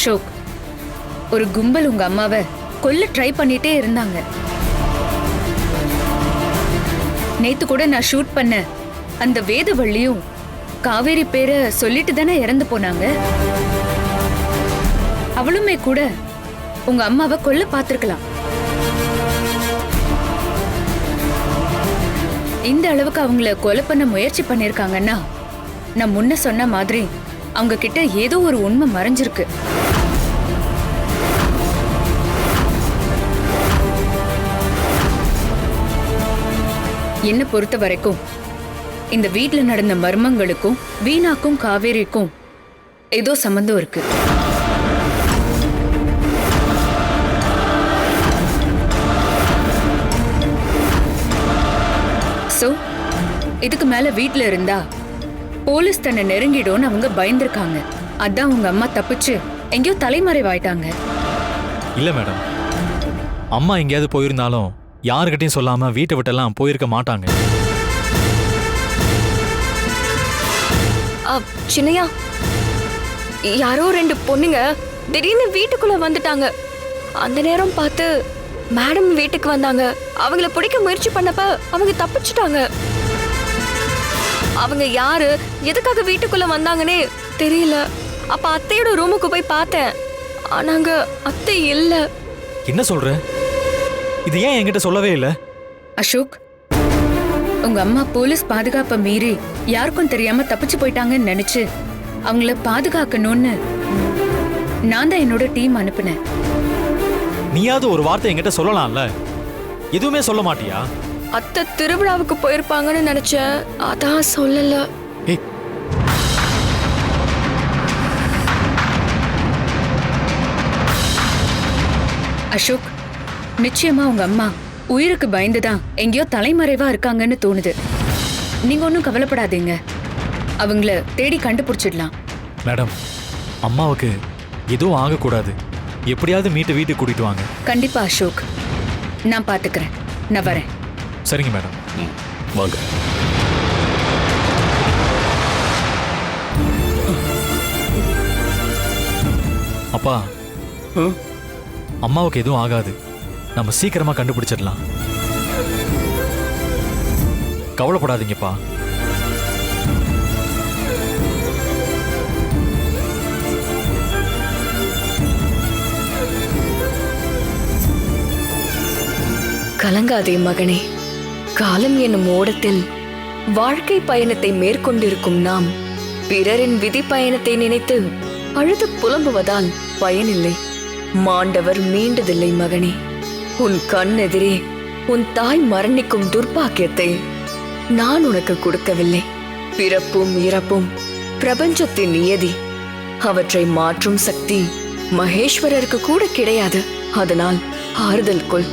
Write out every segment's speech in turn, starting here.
அசோக், ஒரு கும்பல் உங்க அம்மாவை கொல்ல ட்ரை பண்ணிட்டே இருந்தாங்க. நேத்து கூட நான் ஷூட் பண்ண அந்த வேதவள்ளியும் காவேரி பேரை சொல்லிட்டு தானே இறந்து போனாங்க. அவளுமே கூட உங்க அம்மாவை கொல்ல பார்த்திருக்கலாம். இந்த அளவுக்கு அவங்கள கொலை பண்ண முயற்சி பண்ணிருக்காங்கன்னா நான் முன்ன சொன்ன மாதிரி அவங்க கிட்ட ஏதோ ஒரு உண்மை மறைஞ்சிருக்கு. என்ன பொறுத்த வரைக்கும் இந்த வீட்ல நடந்த மர்மங்களுக்கும் வீணாக்கும் காவேரிக்கும் ஏதோ சம்பந்தம் இருக்கு. சோ இதுக்கு மேல வீட்ல இருந்தா போலீஸ் தன்னை நெருங்கிடும்னு அவங்க பயந்துருக்காங்க. அதான் உங்க அம்மா தப்பிச்சு எங்கேயோ தலைமறைவாயிட்டாங்க. இல்ல மேடம், அம்மா எங்கேயாவது போயிருந்தாலும் யாருக்கிட்டையும் சொல்லாம வீட்டை விட்டெல்லாம் போயிருக்க மாட்டாங்க. சின்னையா, யாரோ 2 பொண்ணுங்க திடீர்னு வீட்டுக்குள்ள வந்துட்டாங்க. அந்த நேரம் பார்த்து மேடம் வீட்டுக்கு வந்தாங்க. அவங்கள பிடிக்க முயற்சி பண்ணப்ப அவங்க தப்பிச்சுட்டாங்க. அவங்க யாரு, எதுக்காக வீட்டுக்குள்ள வந்தாங்கன்னே தெரியல. அப்ப அத்தையோட ரூமுக்கு போய் பார்த்தேன். ஆனாங்க அத்தை இல்ல. என்ன சொல்ற? இது ஏன் என்கிட்ட சொல்லவே இல்ல? அசோக், உங்க அம்மா போலீஸ் பாதுகாப்பை மீறி யாருக்கும் தெரியாம தப்பிச்சு போயிட்டாங்கன்னு நினைச்சு அவங்கள பாதுகாக்கணும்னு நான் தான் என்னோட டீம் அனுப்புனேன். நீயாவது ஒரு வார்த்தை என்கிட்ட சொல்லலாம்ல, எதுவுமே சொல்ல மாட்டியா? அத்தை திருவிழாவுக்கு போயிருப்பாங்கன்னு நினைச்சேன், அதான் சொல்லல. அசோக், நிச்சயமா உங்க அம்மா உயிருக்கு பயந்துதான் எங்கேயோ தலைமறைவா இருக்காங்கன்னு தோணுது. நீங்க ஒன்னும் கவலைப்படாதீங்க, அவங்கள தேடி கண்டுபிடிச்சிடலாம். மேடம், அம்மாவுக்கு எதுவும் ஆகக்கூடாது. எப்படியாவது வீட்டுக்கு கூட்டிட்டு வாங்க. கண்டிப்பா அசோக், நான் பாத்துக்கிறேன். நான் வரேன். சரிங்க மேடம். வாங்க. அப்பா, அம்மாவுக்கு எதுவும் ஆகாது. நம்ம சீக்கிரமா கண்டுபிடிச்சிடலாம். கவலைப்படாதீங்கப்பா. கலங்காதே மகனே. காலம் என்னும் ஓடத்தில் வாழ்க்கை பயணத்தை மேற்கொண்டிருக்கும் நாம் பிறரின் விதி பயணத்தை நினைத்து அழுது புலம்புவதால் பயனில்லை. மாண்டவர் மீண்டதில்லை மகனே. உன் கண்ணெதிரே உன் தாய் மரணிக்கும் துர்பாக்கியத்தை நான் உனக்கு கொடுக்கவில்லை. பிறப்பும் இறப்பும் பிரபஞ்சத்தின் நியதி. அவற்றை மாற்றும் சக்தி மகேஸ்வரருக்கு கூட கிடையாது. அதனால் ஆறுதல் கொள்.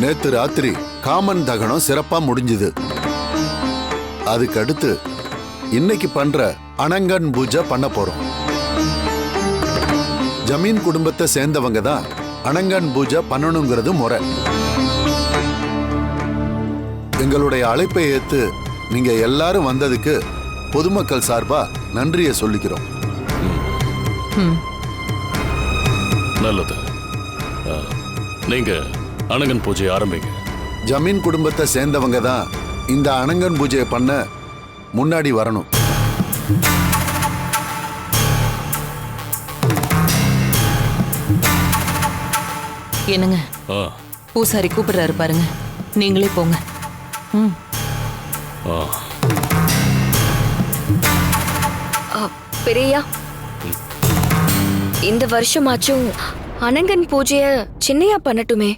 நேத்து ராத்திரி காமன் தகனம் சிறப்பா முடிஞ்சுது. அதுக்கு அடுத்து இன்னைக்கு பண்ற அனங்கன் பூஜை பண்ண போறோம். ஜமீன் குடும்பத்தை சேர்ந்தவங்க தான் அனங்கன் பூஜை பண்ணணுங்கிறது முறை. எங்களுடைய அழைப்பை ஏத்து நீங்க எல்லாரும் வந்ததுக்கு பொதுமக்கள் சார்பா நன்றியை சொல்லிக்கிறோம். நல்லது. நீங்க அனங்கன் பூஜை ஆரம்பிங்க. ஜமீன் குடும்பத்தை சேர்ந்தவங்க தான் இந்த அனங்கன் பூஜையை பண்ண முன்னாடி வரணும். என்னங்க, பூசாரி கூப்பிடுறாரு பாருங்க, நீங்களே போங்க. பெரியா, இந்த வருஷமாச்சும் அனங்கன் பூஜைய சின்னையா பண்ணட்டுமே.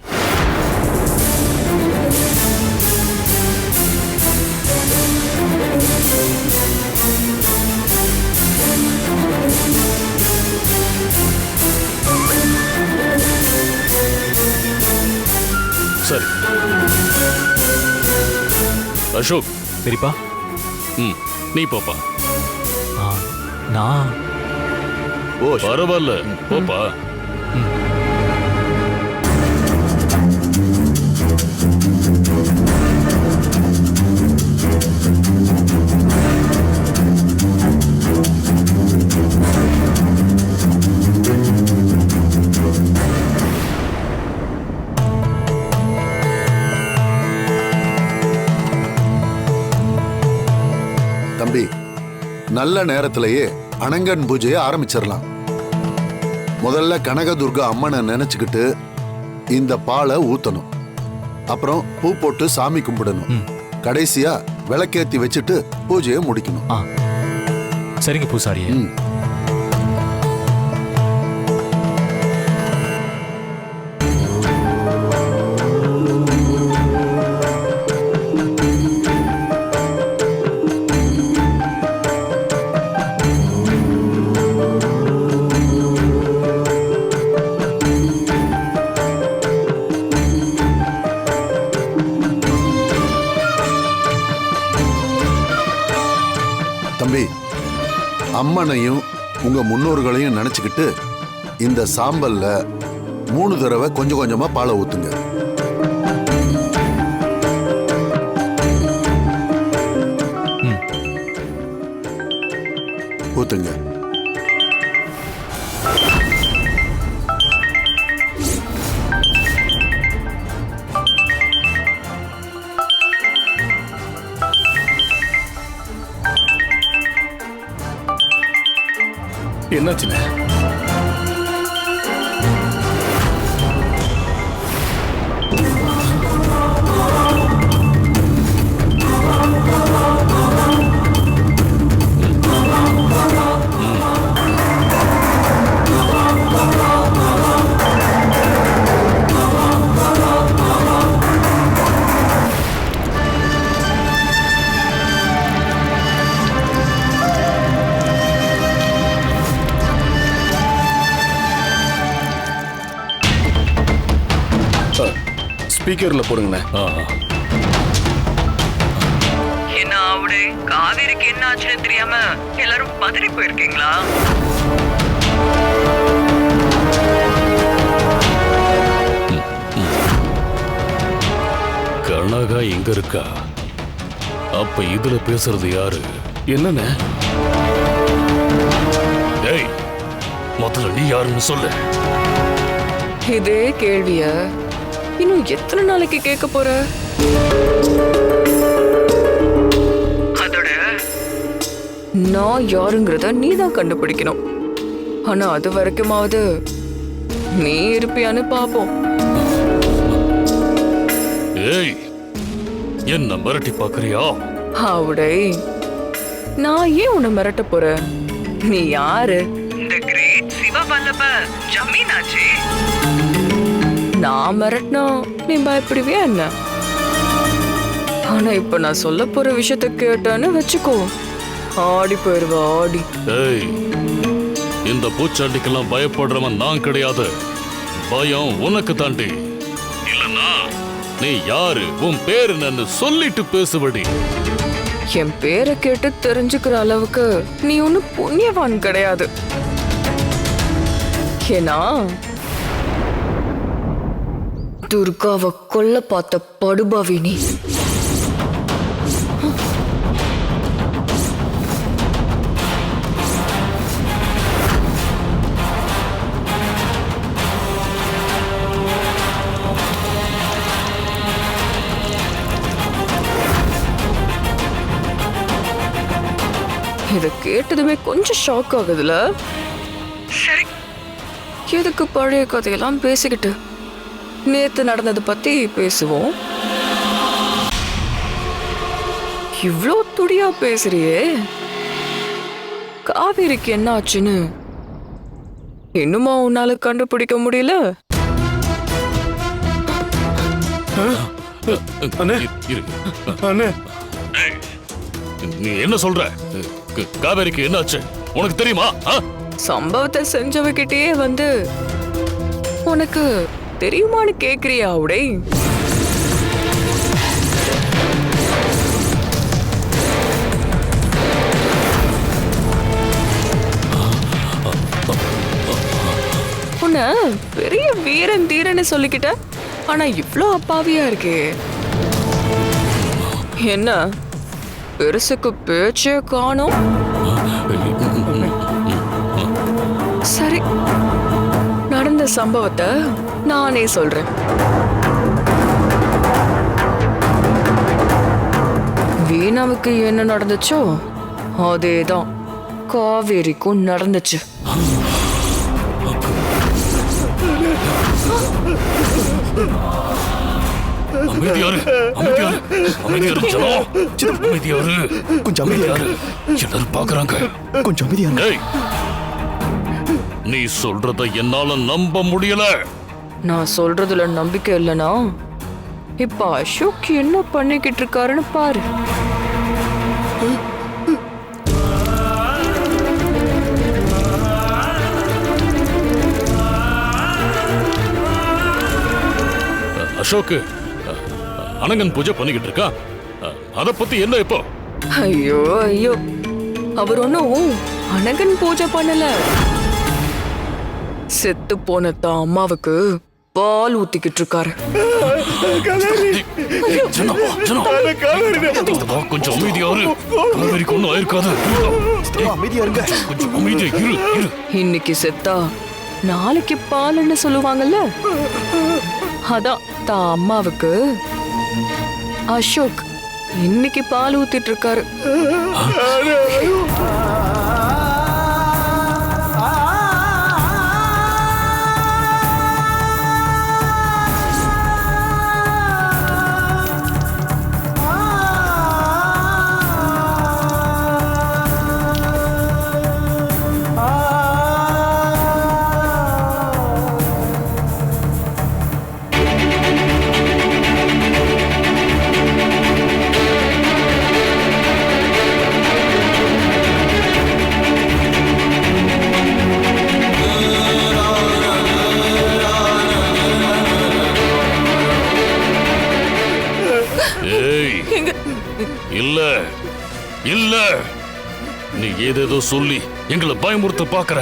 அசோக். பெரியப்பா. ம், நீ போப்பா. ஆ, நான் ஓ பரவாயில்ல, போப்பா. தம்பி, நல்ல நேரத்திலேயே அனங்கன் பூஜையை ஆரம்பிச்சிடலாம். முதல்ல கனகதுர்கா அம்மனை நினைச்சுக்கிட்டு இந்த பாலை ஊத்தணும். அப்புறம் பூ போட்டு சாமி கும்பிடணும். கடைசியா விளக்கேத்தி வச்சுட்டு பூஜையை முடிக்கணும். ஆ, சரிங்க பூசாரியே. ம். தம்பி, அம்மனையும் உங்க முன்னோர்களையும் நினைச்சுக்கிட்டு இந்த சாம்பல்ல 3 தடவை கொஞ்சம் கொஞ்சமா பாலை ஊத்துங்க. ஊத்துங்க. என்னாச்சுண்ணே? ஸ்பீக்கர்ல போடுங்கண்ணே. என்ன ஆவுடே, காவேரிக்கு என்ன ஆச்சுன்னு தெரியாம எல்லாரும் பதறி போயிருக்கீங்களா? கனகா எங்க இருக்கா? அப்ப இதுல பேசுறது யாரு? என்னண்ணே? டேய், முதல்ல நீ யாருன்னு சொல்லு. இதே கேள்விய இன்னும் எத்தனை நாளைக்கு கேட்க போற? அதோட நான் யாருங்கிறத நீ தான் கண்டுபிடிக்கணும். ஆனா அது வரைக்குமாவது நீ இருப்பியான்னு பாப்போம். ஏய், என்ன மிரட்டி பாக்குறியா? அவடை, நான் ஏன் உன்னை மிரட்ட போறேன்? நீ யாரு? இந்த கிரேட் சிவவல்லப ஜமீனாச்சு. நான் மிரட்டினா நீ பயப்படுவியா என்ன? ஆனா இப்ப நான் சொல்ல போற விஷயத்த கேட்டான்னு வச்சுக்கோ, ஆடி போயிருவா ஆடி. ஏய், இந்த பூச்சாண்டிக்கெல்லாம் பயப்படுறவன் நான் கிடையாது. பயம் உனக்கு தாண்டி. இல்லனா நீ யாரு, உன் பேரு என்னன்னு சொல்லிட்டு பேசுபடி. என் பேரை கேட்டு தெரிஞ்சுக்கிற அளவுக்கு நீ ஒன்னும் புண்ணியவான் கிடையாது. ஏன்னா துர்காவை கொல்ல பார்த்த படுபாவி நீ. இத கேட்டதுமே கொஞ்சம் ஷாக் ஆகுதுல. சரி, எதுக்கு பழைய கதையெல்லாம் பேசிக்கிட்டு, நேத்து நடந்தது பத்தி பேசுவோம். இவ்ளோ துடியா பேசுறியே, காவேரிக்கு என்ன ஆச்சுன்னு இன்னுமா உன்னால கண்டுபிடிக்க முடியல? அண்ணே, இரு. அண்ணே, ஏய், நீ என்ன சொல்ற? காவேரிக்கு என்னாச்சு உனக்கு தெரியுமா? சம்பவத்தை செஞ்சவகிட்டயே வந்து உனக்கு தெரியுமான்னு கேக்குறியா? உடை உன்னை பெரிய வீரன் தீரன்னு சொல்லிக்கிட்ட, ஆனா இவ்ளோ அப்பாவியா இருக்கே. என்ன பெருசுக்கு பேச்சே காணோம். சரி, நடந்த சம்பவத்தை நானே சொல்றேன். வீணாவுக்கு என்ன நடந்துச்சோ அதேதான் காவேரிக்கும் நடந்துச்சு. அமைதியாரு, அமைதியாரு, அமைதியாரு ஜனம். அமைதியாரு, கொஞ்சம் அமைதியாரு. எல்லாரும் பாக்குறாங்க. கொஞ்சம் அமைதியாரு. டேய், நீ சொல்றத என்னால நம்ப முடியல. நான் சொல்றதுல நம்பிக்கை இல்லைனா இப்ப அசோக் என்ன பண்ணிக்கிட்டு இருக்காருன்னு பாரு. அசோக் அனங்கன் பூஜை பண்ணிக்கிட்டு இருக்கா. அத பத்தி என்ன இப்போ? ஐயோ ஐயோ, அவர் ஒன்னும் அனகன் பூஜை பண்ணல. செத்து போன தான் அம்மாவுக்கு பால் ஊத்திக்கிட்டு இருக்காரு. ஜனம், ஜனம். கொஞ்சம் அமைதியாரு. காவேரிக்கு ஒண்ணும் ஆயிருக்காது. அமைதியா இருங்க. கொஞ்சம் அமைதியா இரு, இரு. இன்னைக்கு செத்தா நாளைக்கு பால்னு சொல்லுவாங்கல்ல, அதான் தான் அம்மாவுக்கு அசோக் இன்னைக்கு பால் ஊத்திட்டு இருக்காரு. இல்ல இல்ல, நீ ஏதேதோ சொல்லி எங்களை பயமுறுத்த பாக்குற.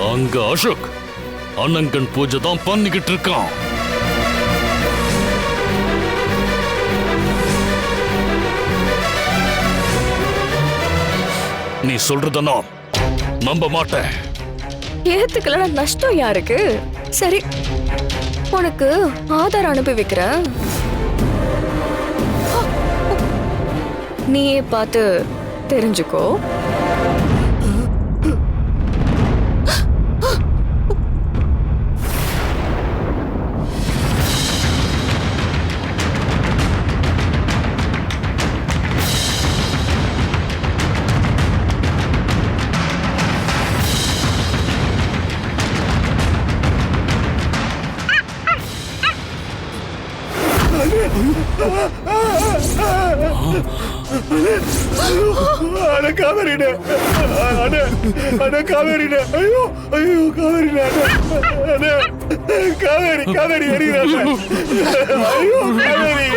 அங்க அசோக் அனங்கன் பூஜை தான் பண்ணிக்கிட்டு இருக்கான். நீ சொல்றத நான் நம்ப மாட்டேன். ஏத்துக்கலாம், நஷ்டம் யாருக்கு? சரி, உனக்கு ஆதாரம் அனுப்பி வைக்கிறேன், நீயே பார்த்து தெரிஞ்சுக்கோ. காவேரின, காவேரின, ஐயோ ஐயோ காவேரின, காவேரி காவேரி எரியுறாங்க. ஐயோ காவேரி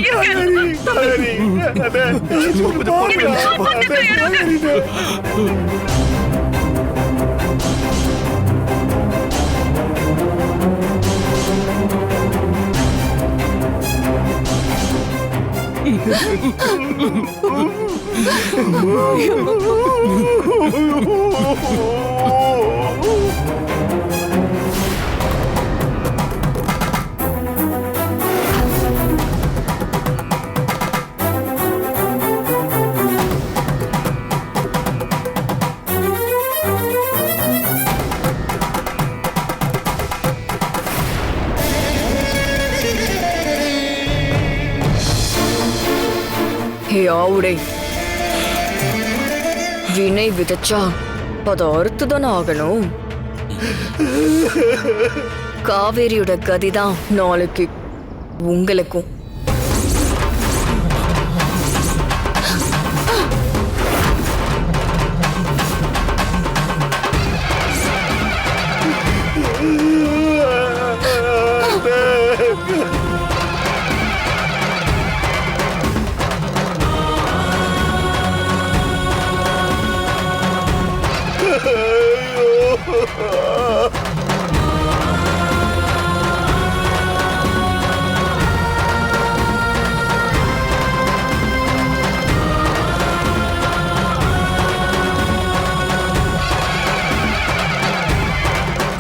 காவேரி காவேரி. ஹே ஆவுடை, வினை விதைச்சா அத அறுத்துதானே ஆகணும். காவேரியோட கதிதான் நாளைக்கு உங்களுக்கும்.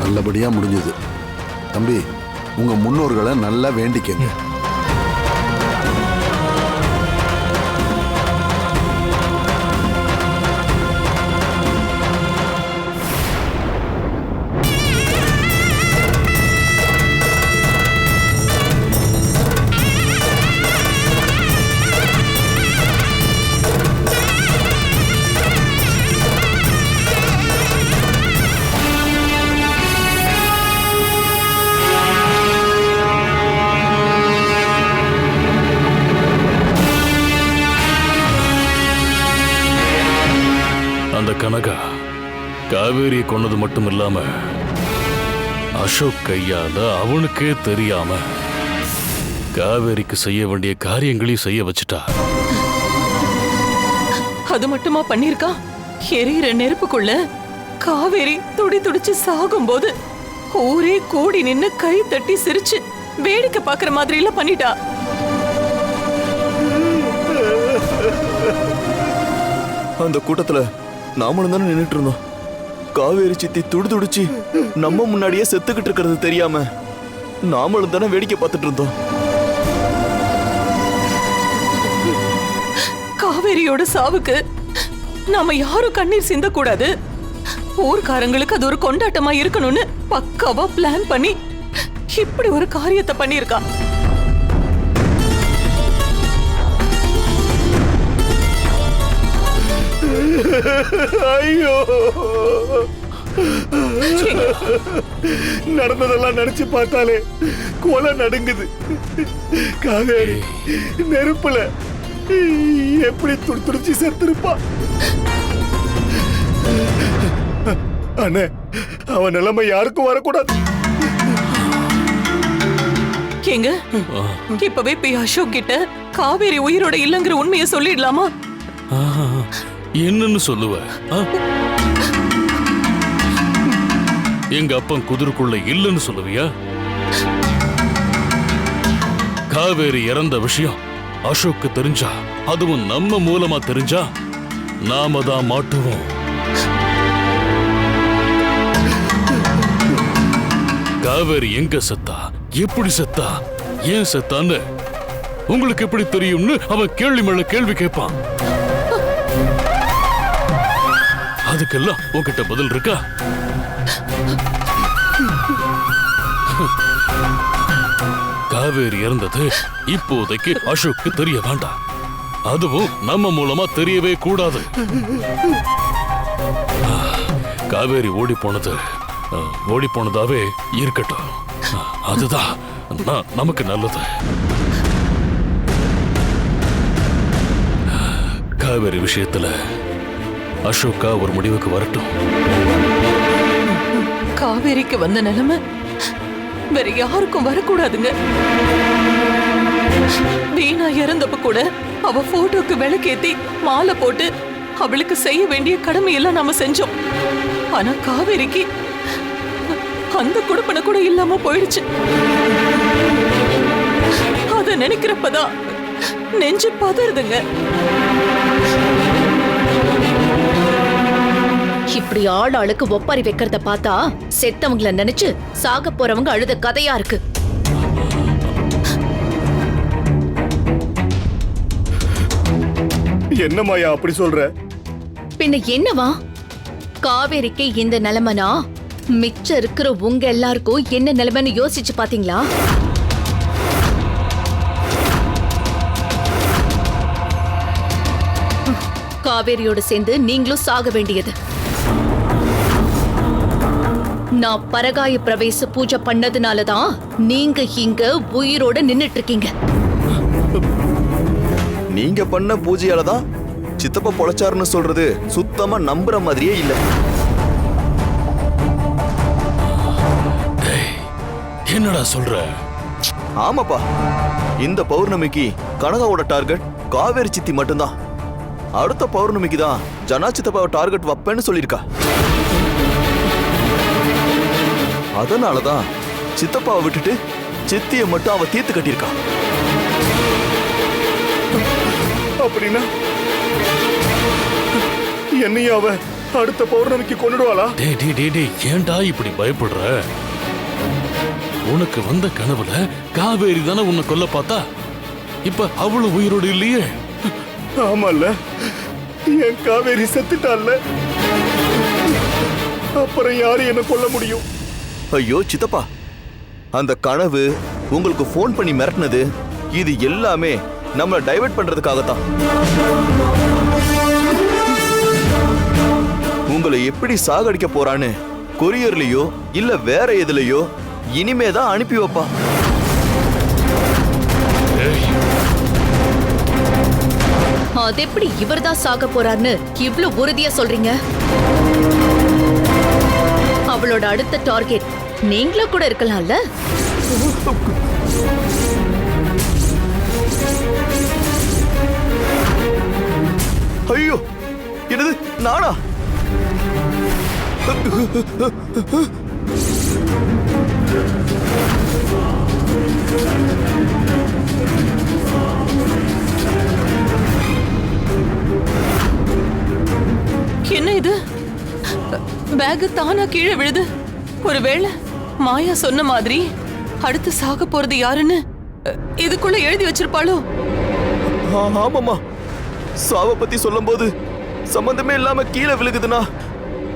நல்லபடியா முடிஞ்சது. தம்பி, உங்க முன்னோர்களை நல்லா வேண்டிக்கங்க. அந்த கனகா காவேரி கொன்னது மட்டும் இல்லாம அசோக் கையால அவனுக்கே தெரியாம காவேரிக்கு செய்ய வேண்டிய காரியங்களையும் செய்ய வச்சுட்டா. அது மட்டுமா பண்ணிருக்கா? எரியிற நெருப்புக்குள்ள காவேரி துடி துடிச்சு சாகும்போது ஊரே கூடி நின்னு கை தட்டி சிரிச்சு வேடிக்கை பாக்குற மாதிரி எல்லாம் பண்ணிட்டா. அந்த கூட்டத்துல நாமளும் தானே நின்னுட்டு இருந்தோம். காவேரி சித்தி துடி துடிச்சு நம்ம முன்னாடியே செத்துக்கிட்டு இருக்கிறது தெரியாம நாமளும் தானே வேடிக்கை பார்த்துட்டு இருந்தோம். காவேரியோட சாவுக்கு நாம யாரும் கண்ணீர் சிந்த கூடாது, ஊர்க்காரங்களுக்கு அது ஒரு கொண்டாட்டமா இருக்கணும்னு பக்காவா பிளான் பண்ணி இப்படி ஒரு காரியத்தை பண்ணிருக்கா. ஐயோ, நடந்ததெல்லாம் நினைச்சு பார்த்தாலே கொலை நடுங்குது. காவேரி நெருப்புல எப்படி துடிச்சு செத்துருப்பா. அண்ணே, அவன் நிலைமை யாருக்கும் வரக்கூடாது. ஏங்க, இப்பவே போய் அசோக் கிட்ட காவேரி உயிரோட இல்லங்கிற உண்மையை சொல்லிடலாமா? என்னன்னு சொல்லுவ? எங்க அப்பன் குதிரைக்குள்ள இல்லைன்னு சொல்லுவியா? காவேரி இறந்த விஷயம் அசோக்கு தெரிஞ்சா, அதுவும் நம்ம மூலமா தெரிஞ்சா நாம தான் மாட்டுவோம். காவேரி எங்க செத்தா, எப்படி செத்தா, ஏன் செத்தான்னு உங்களுக்கு எப்படி தெரியும்னு அவன் கேள்வி மேல கேள்வி கேட்பான். அதுக்கெல்லாம் உன்கிட்ட பதில் இருக்கா? காவேரி இறந்தது இப்போதைக்கு அசோக்கு தெரிய வேண்டாம், அதுவும் நம்ம மூலமா தெரியவே கூடாது. காவேரி ஓடி போனதாவே இருக்கட்டும், அதுதான் நமக்கு நல்லது. காவேரி விஷயத்துல அசோக்கா ஒரு முடிவுக்கு வரட்டும். காவேரிக்கு வந்த நிலைமை வேற யாருக்கும் வரக்கூடாதுங்க. வீணா இறந்தப்ப கூட அவ போட்டோக்கு விளக்கேத்தி மாலை போட்டு அவளுக்கு செய்ய வேண்டிய கடமையெல்லாம் நாம செஞ்சோம். ஆனா காவேரிக்கு அந்த குடுப்பனை கூட இல்லாம போயிடுச்சு. அத நினைக்கிறப்பதான் நெஞ்சு பதறுதுங்க. இப்படி ஆளாளுக்கு ஒப்பாரி வைக்கிறத பார்த்தா செத்தவங்கள நினைச்சு சாக போறவங்க அழுத கதையா இருக்கு. என்னமாயா அப்படி சொல்ற? பின்ன என்னவா, காவேரிக்கு இந்த நிலைமைனா மிச்சம் இருக்கிற உங்க எல்லாருக்கும் என்ன நிலைமைன்னு யோசிச்சு பாத்தீங்களா? காவேரியோட சேர்ந்து நீங்களும் சாக வேண்டியது. நான் பரகாய பிரவேச பூஜை பண்ணதுனாலதான் நீங்க இங்க உயிரோட நின்னுட்டு இருக்கீங்க. நீங்க பண்ண பூஜையாலதான் சித்தப்பா பொழைச்சாருன்னு சொல்றது சுத்தமா நம்புற மாதிரியே இல்ல. என்னடா சொல்ற? ஆமாப்பா, இந்த பௌர்ணமிக்கு கனகாவோட டார்கெட் காவேரி சித்தி மட்டும்தான். அடுத்த பௌர்ணமிக்கு தான் ஜனா சித்தப்பாவை டார்கெட் வைப்பேன்னு சொல்லியிருக்கா. அதனாலதான் சித்தப்பாவை விட்டுட்டு சித்திய மட்டும் அவ தீர்த்து கட்டியிருக்கா. அப்படின்னா என்னையும் அவ அடுத்த பௌர்ணமிக்கு கொண்டுடுவாளா? டேய் ஏன்டா இப்படி பயப்படுற? உனக்கு வந்த கனவுல காவேரி தானே உன்னை கொல்ல பார்த்தா. இப்ப அவளும் உயிரோடு இல்லையே. ஆமால, என் காவேரி செத்துட்டால. அப்புறம் யாரு என்ன கொல்ல முடியும்? ஐயோ சித்தப்பா, அந்த கனவு, உங்களுக்கு போன் பண்ணி மிரட்டினது, இது எல்லாமே நம்மளை டைவர்ட் பண்றதுக்காகத்தான். உங்களை எப்படி சாகடிக்க போறான்னு கொரியர்லயோ இல்ல வேற எதுலயோ இனிமேதான் அனுப்பி வைப்பா. அது எப்படி இவர்தான் சாக போறார்னு இவ்ளோ உறுதியா சொல்றீங்க? அவளோட அடுத்த டார்கெட் நீங்களா கூட இருக்கலாம்ல? ஐயோ, என்னது நானா? என்ன இது? பேக் தானா கீழே விழுது. ஒருவேளை மாயா சொன்ன மாதிரி அடுத்து சாக போறது யாருன்னு இதுக்குள்ள எழுதி வச்சிருப்பாளோ? ஆமாமா, சாவ பத்தி சொல்லும் போது சம்பந்தமே இல்லாம கீழே விழுகுதுன்னா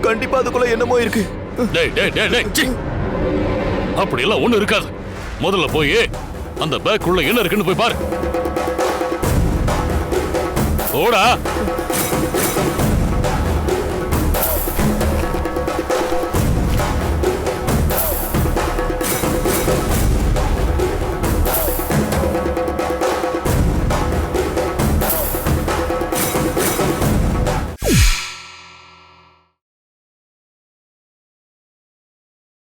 கண்டிப்பா அதுக்குள்ள என்னமோ இருக்கு. அப்படி எல்லாம் ஒண்ணு இருக்காது. முதல்ல போய் அந்த பேக் உள்ள என்ன இருக்குன்னு போய் பாரு. ஓடா.